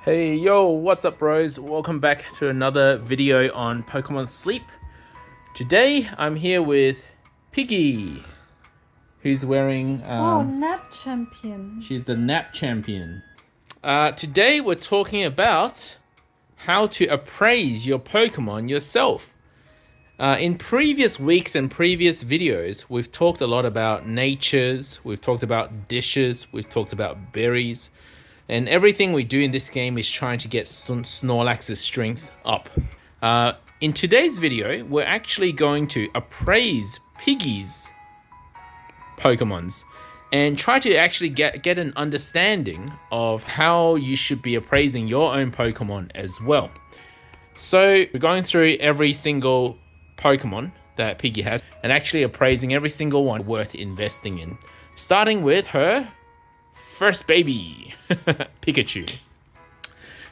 Hey yo, what's up bros? Welcome back to another video on Pokemon Sleep. Today I'm here with Piggy, who's wearing nap champion. She's the nap champion. Today we're talking about how to appraise your Pokemon yourself. In previous weeks and previous videos, we've talked a lot about natures, we've talked about dishes, we've talked about berries. And everything we do in this game is trying to get Snorlax's strength up. In today's video, we're actually going to appraise Piggy's Pokemons and try to actually get an understanding of how you should be appraising your own Pokemon as well. So we're going through every single Pokemon that Piggy has and actually appraising every single one worth investing in. Starting with her first baby, Pikachu.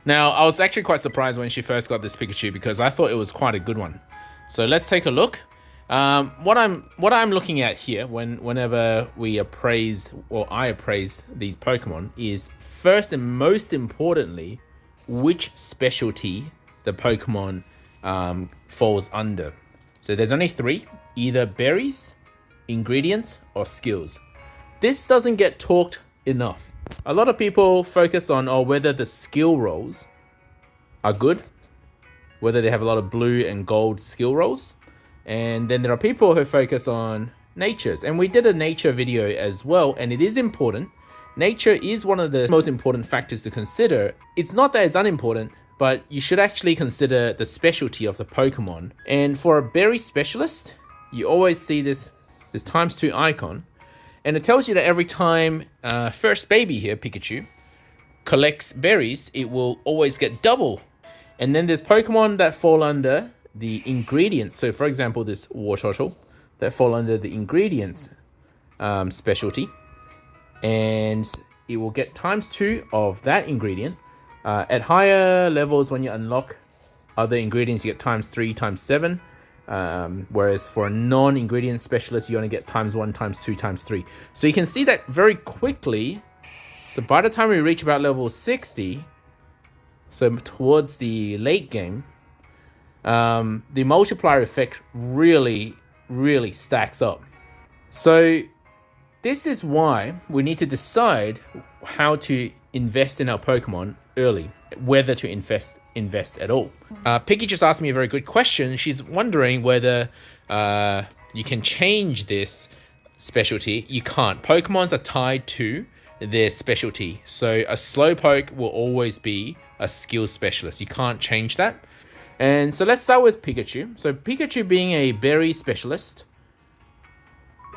Now, I was actually quite surprised when she first got this Pikachu because I thought it was quite a good one. So let's take a look. What I'm looking at here whenever we appraise or I appraise these Pokemon is first and most importantly, which specialty the Pokemon falls under. So there's only three, either berries, ingredients, or skills. This doesn't get talked enough. A lot of people focus on whether the skill rolls are good, whether they have a lot of blue and gold skill rolls, and then there are people who focus on natures, and we did a nature video as well, and it is important. Nature is one of the most important factors to consider. It's not that it's unimportant, but you should actually consider the specialty of the Pokemon. And for a berry specialist, you always see this ×2 icon. And it tells you that every time first baby here, Pikachu, collects berries, it will always get double. And then there's Pokemon that fall under the ingredients. So for example, this Wartortle that fall under the ingredients specialty. And it will get ×2 of that ingredient. At higher levels, when you unlock other ingredients, you get ×3, ×7. Whereas for a non-ingredient specialist, you only get ×1, ×2, ×3. So you can see that very quickly. So by the time we reach about level 60, so towards the late game, the multiplier effect really stacks up. So this is why we need to decide how to invest in our Pokemon early, whether to invest at all. Piggy just asked me a very good question. She's wondering whether you can change this specialty. You can't. Pokemons are tied to their specialty. So a Slowpoke will always be a skill specialist. You can't change that. And so let's start with Pikachu. So Pikachu being a berry specialist,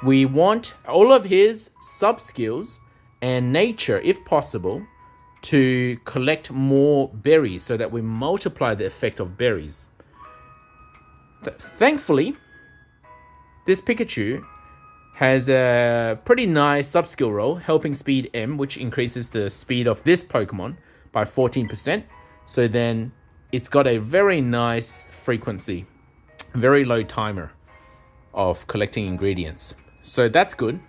we want all of his sub-skills and nature, if possible, to collect more berries so that we multiply the effect of berries. Thankfully, this Pikachu has a pretty nice sub-skill roll, Helping Speed M, which increases the speed of this Pokemon by 14%. So then it's got a very nice frequency, very low timer of collecting ingredients. So that's good.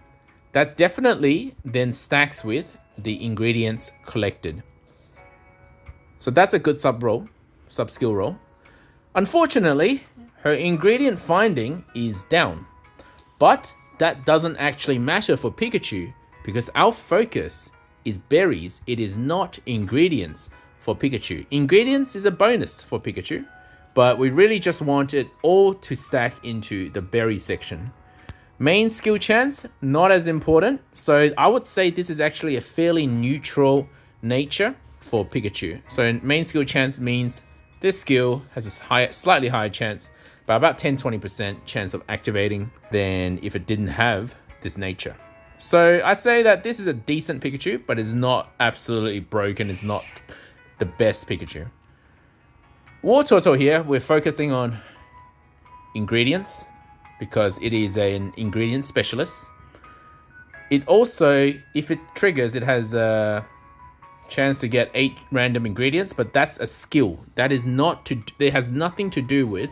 That definitely then stacks with the ingredients collected. So that's a good sub-skill roll. Unfortunately, her ingredient finding is down. But that doesn't actually matter for Pikachu because our focus is berries. It is not ingredients for Pikachu. Ingredients is a bonus for Pikachu, but we really just want it all to stack into the berry section. Main skill chance, not as important. So I would say this is actually a fairly neutral nature for Pikachu. So main skill chance means this skill has a slightly higher chance, by about 10-20% chance of activating than if it didn't have this nature. So I say that this is a decent Pikachu, but it's not absolutely broken. It's not the best Pikachu. Wartortle here, we're focusing on ingredients, because it is an ingredient specialist. It also, if it triggers, it has a chance to get 8 random ingredients, but that's a skill. That is not it has nothing to do with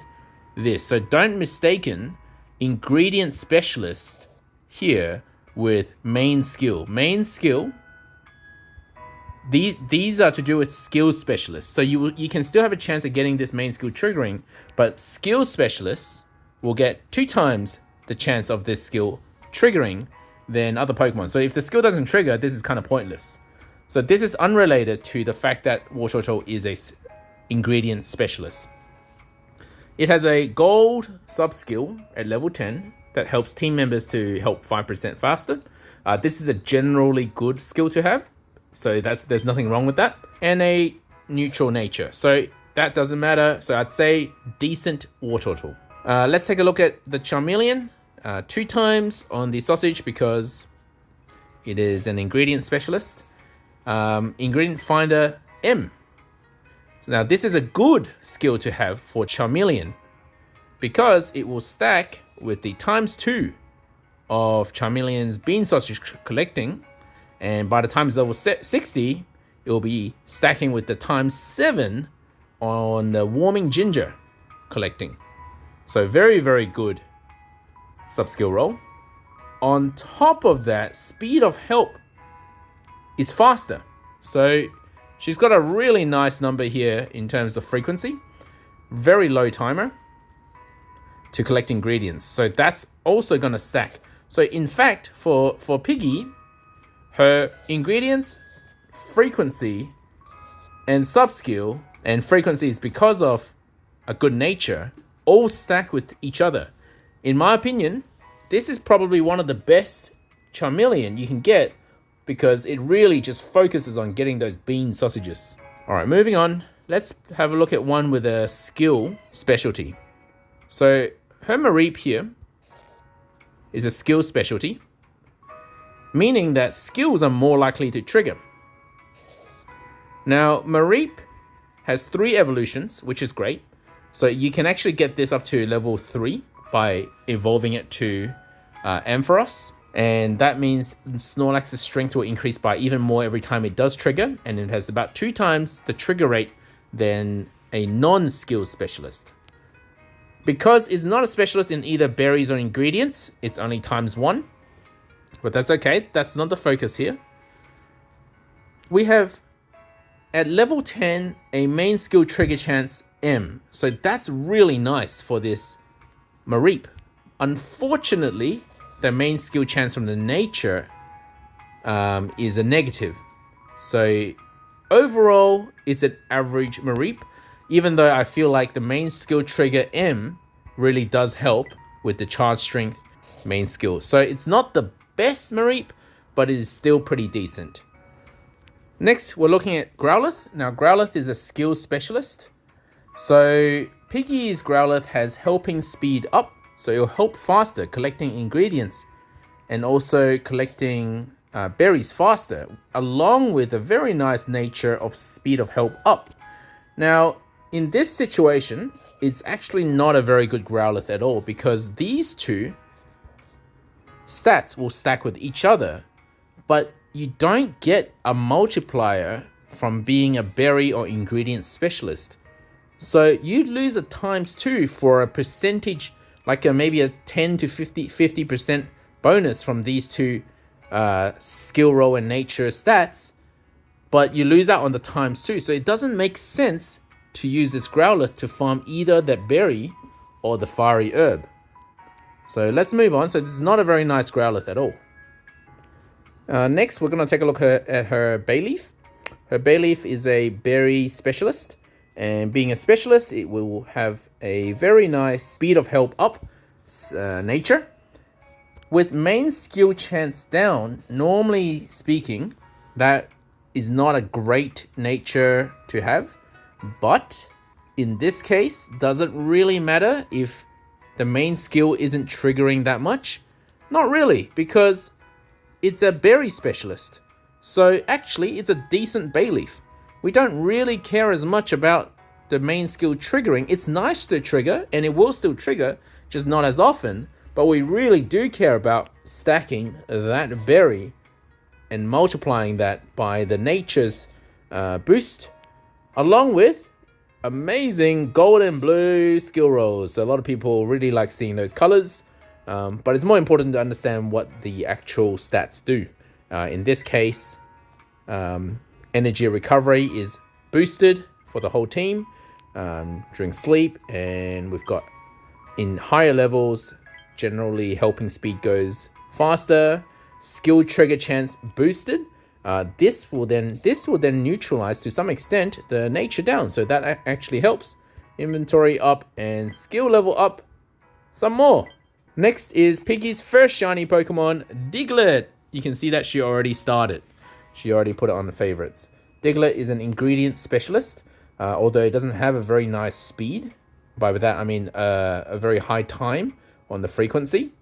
this. So don't mistaken ingredient specialist here with main skill. Main skill These are to do with skill specialists. So you can still have a chance of getting this main skill triggering, but skill specialists will get 2 times the chance of this skill triggering than other Pokemon. So if the skill doesn't trigger, this is kind of pointless. So this is unrelated to the fact that Wartortle is a ingredient specialist. It has a gold subskill at level 10 that helps team members to help 5% faster. This is a generally good skill to have, so there's nothing wrong with that. And a neutral nature, so that doesn't matter. So I'd say decent Wartortle. Let's take a look at the Charmeleon. 2 times on the sausage because it is an ingredient specialist. Ingredient finder M. Now this is a good skill to have for Charmeleon because it will stack with the ×2 of Charmeleon's bean sausage collecting, and by the time it's level 60, it will be stacking with the ×7 on the warming ginger collecting. So very, very good subskill roll. On top of that, speed of help is faster. So she's got a really nice number here in terms of frequency. Very low timer to collect ingredients. So that's also going to stack. So in fact, for Piggy, her ingredients, frequency, and subskill, and frequency is because of a good nature, all stack with each other. In my opinion, this is probably one of the best Charmeleon you can get because it really just focuses on getting those bean sausages. All right, moving on. Let's have a look at one with a skill specialty. So her Mareep here is a skill specialty, meaning that skills are more likely to trigger. Now, Mareep has 3 evolutions, which is great. So you can actually get this up to level 3 by evolving it to Ampharos. And that means Snorlax's strength will increase by even more every time it does trigger. And it has about 2 times the trigger rate than a non-skill specialist. Because it's not a specialist in either berries or ingredients, it's only ×1. But that's okay, that's not the focus here. We have, at level 10, a main skill trigger chance M. So that's really nice for this Mareep. Unfortunately, the main skill chance from the nature is a negative. So overall, it's an average Mareep, even though I feel like the main skill trigger M really does help with the charge strength main skill. So it's not the best Mareep, but it is still pretty decent. Next, we're looking at Growlithe. Now, Growlithe is a skill specialist. So Piggy's Growlithe has helping speed up, so it'll help faster collecting ingredients and also collecting berries faster, along with a very nice nature of speed of help up. Now, in this situation, it's actually not a very good Growlithe at all because these 2 stats will stack with each other, but you don't get a multiplier from being a berry or ingredient specialist. So you lose a ×2 for a percentage, like maybe a 10 to 50% bonus from these 2 skill roll and nature stats, but you lose out on the ×2. So it doesn't make sense to use this Growlithe to farm either that berry or the fiery herb. So let's move on. So this is not a very nice Growlithe at all. Next, we're going to take a look at her Bayleaf. Her Bayleaf is a berry specialist. And being a specialist, it will have a very nice speed of help up nature. With main skill chance down, normally speaking, that is not a great nature to have. But in this case, does it really matter if the main skill isn't triggering that much? Not really, because it's a berry specialist. So actually, it's a decent Bayleaf. We don't really care as much about the main skill triggering. It's nice to trigger, and it will still trigger, just not as often. But we really do care about stacking that berry and multiplying that by the nature's boost, along with amazing gold and blue skill rolls. So a lot of people really like seeing those colors, but it's more important to understand what the actual stats do. In this case, Energy recovery is boosted for the whole team during sleep, and we've got in higher levels, generally helping speed goes faster. Skill trigger chance boosted. This will then neutralize to some extent the nature down, so that actually helps. Inventory up and skill level up some more. Next is Piggy's first shiny Pokemon, Diglett. You can see that she already started. She already put it on the favorites. Diglett is an ingredient specialist, although it doesn't have a very nice speed. By that I mean a very high time on the frequency.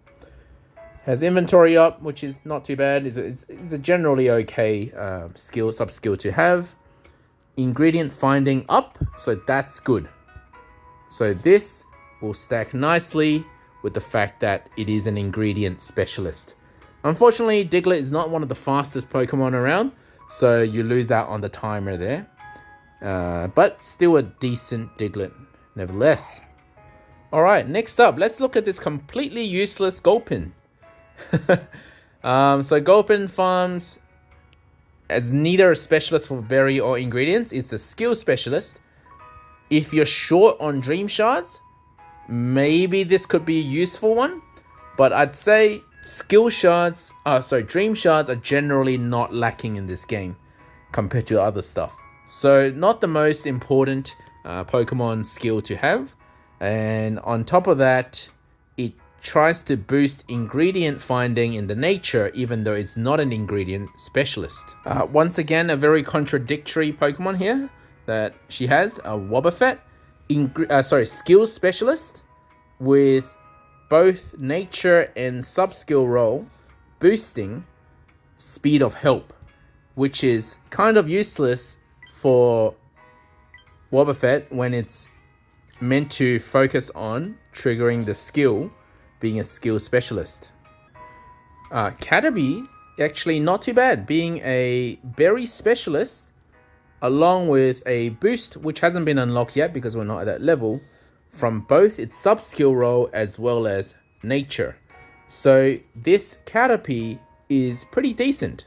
Has inventory up, which is not too bad. It's a generally okay sub-skill to have. Ingredient finding up, so that's good. So this will stack nicely with the fact that it is an ingredient specialist. Unfortunately, Diglett is not one of the fastest Pokemon around, so you lose out on the timer there. But still a decent Diglett, nevertheless. Alright, next up, let's look at this completely useless Gopin. So Gopin Farms, as neither a specialist for berry or ingredients, it's a skill specialist. If you're short on Dream Shards, maybe this could be a useful one, but I'd say Dream Shards are generally not lacking in this game compared to other stuff. So not the most important Pokemon skill to have. And on top of that, it tries to boost ingredient finding in the nature, even though it's not an ingredient specialist. Once again, a very contradictory Pokemon here that she has, a Wobbuffet, skill specialist with both nature and sub-skill role boosting speed of help, which is kind of useless for Wobbuffet when it's meant to focus on triggering the skill, being a skill specialist. Caterpie, actually not too bad, being a berry specialist, along with a boost, which hasn't been unlocked yet because we're not at that level, from both its sub-skill role as well as nature. So this Caterpie is pretty decent.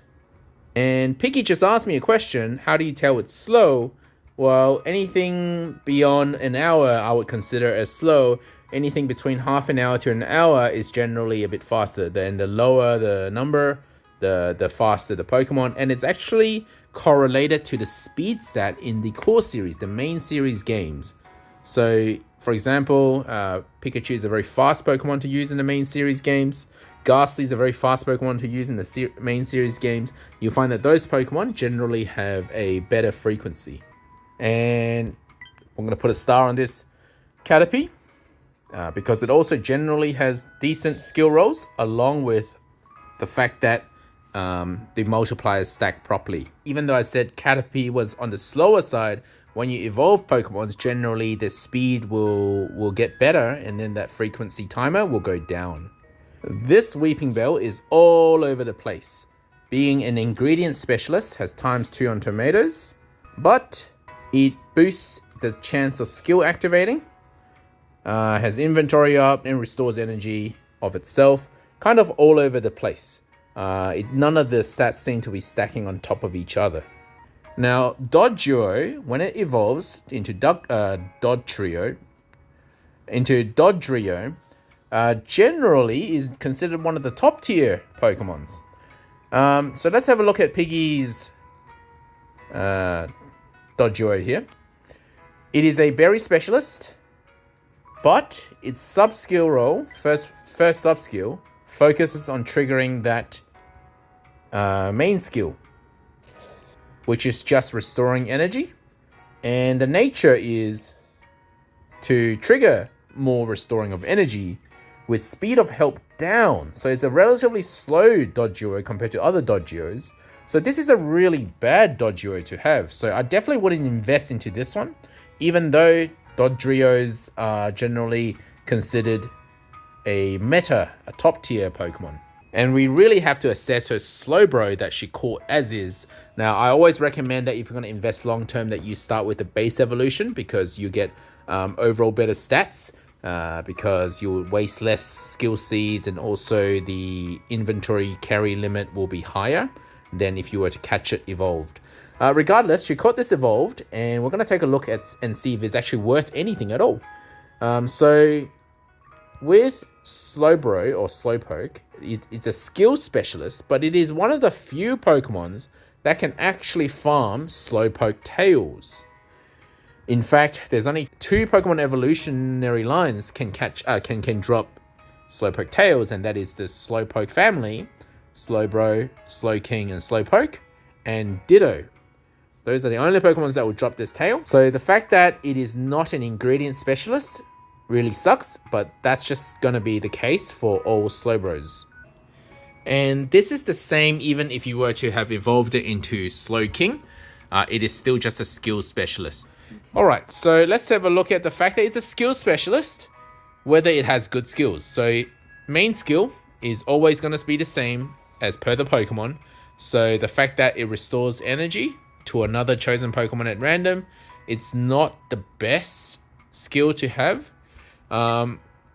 And Piggy just asked me a question, how do you tell it's slow? Well, anything beyond an hour I would consider as slow. Anything between half an hour to an hour is generally a bit faster. Then the lower the number, the faster the Pokemon. And it's actually correlated to the speed stat in the core series, the main series games. So, for example, Pikachu is a very fast Pokemon to use in the main series games. Ghastly is a very fast Pokemon to use in the main series games. You'll find that those Pokemon generally have a better frequency. And I'm going to put a star on this Caterpie because it also generally has decent skill rolls, along with the fact that the multipliers stack properly. Even though I said Caterpie was on the slower side, when you evolve Pokemons, generally the speed will get better, and then that frequency timer will go down. This Weeping Bell is all over the place. Being an ingredient specialist, has ×2 on tomatoes, but it boosts the chance of skill activating, has inventory up, and restores energy of itself, kind of all over the place. None of the stats seem to be stacking on top of each other. Now, Dodrio, when it evolves into Dodrio, generally is considered one of the top tier Pokemons. So let's have a look at Piggy's Dodrio here. It is a berry specialist, but its sub-skill role, first sub-skill, focuses on triggering that main skill, which is just restoring energy. And the nature is to trigger more restoring of energy with speed of help down. So it's a relatively slow Dodrio compared to other Dodrios. So this is a really bad Dodrio to have. So I definitely wouldn't invest into this one, even though Dodrios are generally considered a top tier Pokemon. And we really have to assess her Slowbro that she caught as is. Now, I always recommend that if you're going to invest long term, that you start with the base evolution, because you get overall better stats, because you'll waste less skill seeds, and also the inventory carry limit will be higher than if you were to catch it evolved. Regardless, she caught this evolved, and we're going to take a look at and see if it's actually worth anything at all. So with Slowbro or Slowpoke, it's a skill specialist, but it is one of the few Pokemons that can actually farm Slowpoke tails. In fact, there's only 2 Pokemon evolutionary lines can drop Slowpoke tails, and that is the Slowpoke family, Slowbro, Slowking, and Slowpoke, and Ditto. Those are the only Pokemons that will drop this tail. So the fact that it is not an ingredient specialist really sucks, but that's just gonna be the case for all Slowbros. And this is the same even if you were to have evolved it into Slowking. It is still just a skill specialist. Alright, so let's have a look at the fact that it's a skill specialist, whether it has good skills. So main skill is always going to be the same as per the Pokemon. So the fact that it restores energy to another chosen Pokemon at random, it's not the best skill to have.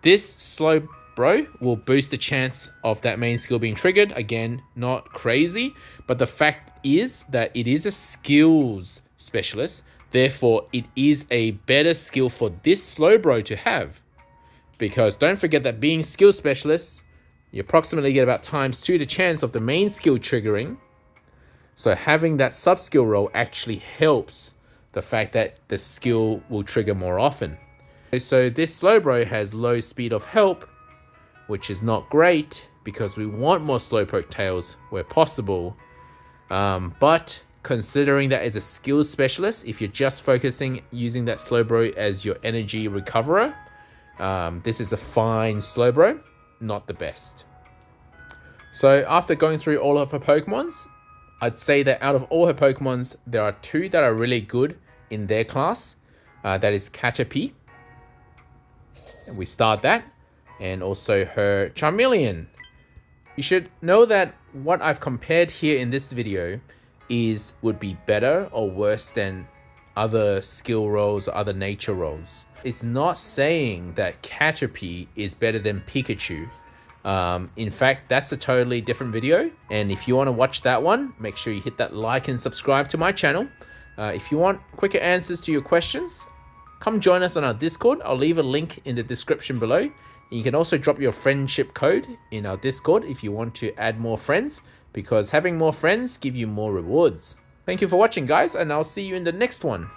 This Slowbro will boost the chance of that main skill being triggered. Again, not crazy, but the fact is that it is a skills specialist. Therefore, it is a better skill for this Slowbro to have. Because don't forget that being skill specialists, you approximately get about ×2 the chance of the main skill triggering. So having that subskill roll actually helps the fact that the skill will trigger more often. So this Slowbro has low speed of help, which is not great because we want more Slowpoke tails where possible. But considering that as a skill specialist, if you're just focusing using that Slowbro as your energy recoverer, this is a fine Slowbro, not the best. So after going through all of her Pokemons, I'd say that out of all her Pokemons, there are 2 that are really good in their class. That is Caterpie, and we start that, and also her Charmeleon. You should know that what I've compared here in this video would be better or worse than other skill rolls or other nature rolls. It's not saying that Caterpie is better than Pikachu. In fact, that's a totally different video. And if you want to watch that one, make sure you hit that like and subscribe to my channel. If you want quicker answers to your questions, come join us on our Discord. I'll leave a link in the description below. And you can also drop your friendship code in our Discord if you want to add more friends, because having more friends give you more rewards. Thank you for watching, guys, and I'll see you in the next one.